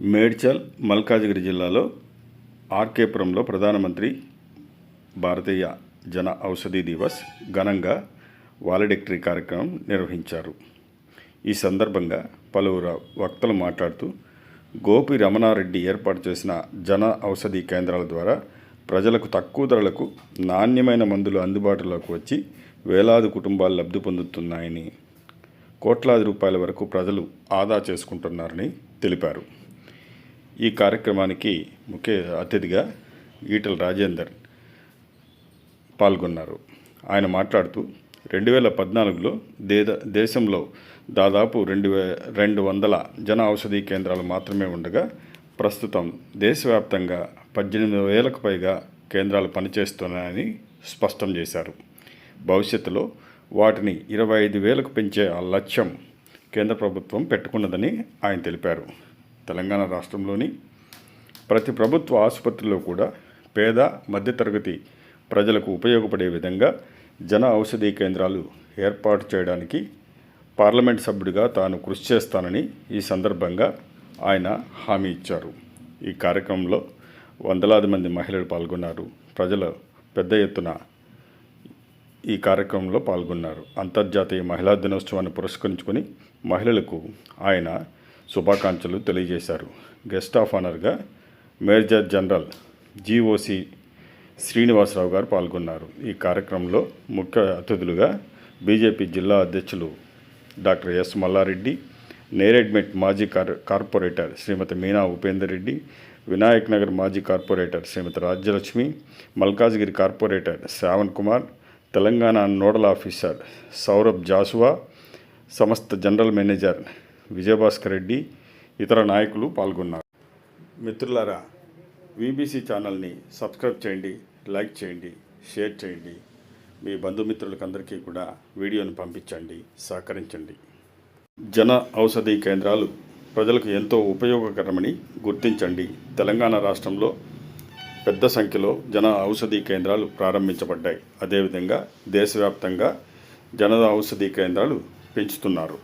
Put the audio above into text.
మేడ్చల్ మల్కాజిగిరి జిల్లాలో ఆర్కేపురంలో ప్రధానమంత్రి భారతీయ జన ఔషధి దివస్ ఘనంగా వాలడెక్టరీ కార్యక్రమం నిర్వహించారు. ఈ సందర్భంగా పలువురు వక్తలు మాట్లాడుతూ గోపి రమణారెడ్డి ఏర్పాటు చేసిన జన ఔషధి కేంద్రాల ద్వారా ప్రజలకు తక్కువ ధరలకు నాణ్యమైన మందులు అందుబాటులోకి వచ్చి వేలాది కుటుంబాలు లబ్ధి పొందుతున్నాయని, కోట్లాది రూపాయల వరకు ప్రజలు ఆదా చేసుకుంటున్నారని తెలిపారు. ఈ కార్యక్రమానికి ముఖ్య అతిథిగా ఈటల రాజేందర్ పాల్గొన్నారు. ఆయన మాట్లాడుతూ 2014లో దేశంలో దాదాపు 200 జన ఔషధి కేంద్రాలు మాత్రమే ఉండగా ప్రస్తుతం దేశవ్యాప్తంగా 18,000కు పైగా కేంద్రాలు పనిచేస్తున్నాయని స్పష్టం చేశారు. భవిష్యత్తులో వాటిని 25,000కు పెంచే లక్ష్యం కేంద్ర ప్రభుత్వం పెట్టుకున్నదని ఆయన తెలిపారు. తెలంగాణ రాష్ట్రంలోని ప్రతి ప్రభుత్వ ఆసుపత్రిలో కూడా పేద మధ్యతరగతి ప్రజలకు ఉపయోగపడే విధంగా జన ఔషధి కేంద్రాలు ఏర్పాటు చేయడానికి పార్లమెంట్ సభ్యుడిగా తాను కృషి చేస్తానని ఈ సందర్భంగా ఆయన హామీ ఇచ్చారు. ఈ కార్యక్రమంలో వందలాది మంది మహిళలు పాల్గొన్నారు. ప్రజలు పెద్ద ఎత్తున ఈ కార్యక్రమంలో పాల్గొన్నారు. అంతర్జాతీయ మహిళా దినోత్సవాన్ని పురస్కరించుకొని మహిళలకు ఆయన శుభాకాంక్షలు తెలియజేశారు. గెస్ట్ ఆఫ్ ఆనర్గా మేజర్ జనరల్ జీఓసి శ్రీనివాసరావు గారు పాల్గొన్నారు. ఈ కార్యక్రమంలో ముఖ్య అతిథులుగా బీజేపీ జిల్లా అధ్యక్షులు డాక్టర్ ఎస్ మల్లారెడ్డి, నేరేడ్మెట్ మాజీ కార్పొరేటర్ శ్రీమతి మీనా ఉపేందర్ రెడ్డి, వినాయక్ నగర్ మాజీ corporator Shrimati Rajyalakshmi, Malkajgiri corporator Shravan Kumar, Telangana nodal officer Saurabh Joshua, సంస్థ జనరల్ మేనేజర్ విజయభాస్కర్ రెడ్డి, ఇతర నాయకులు పాల్గొన్నారు. మిత్రులారా, వీబీసీ ఛానల్ని సబ్స్క్రైబ్ చేయండి, లైక్ చేయండి, షేర్ చేయండి. మీ బంధుమిత్రులకందరికీ కూడా వీడియోను పంపించండి, సహకరించండి. జన ఔషధి కేంద్రాలు ప్రజలకు ఎంతో ఉపయోగకరమని గుర్తించండి. తెలంగాణ రాష్ట్రంలో పెద్ద సంఖ్యలో జన ఔషధి కేంద్రాలు ప్రారంభించబడ్డాయి. అదేవిధంగా దేశవ్యాప్తంగా జన ఔషధి కేంద్రాలు పెంచుతున్నారు.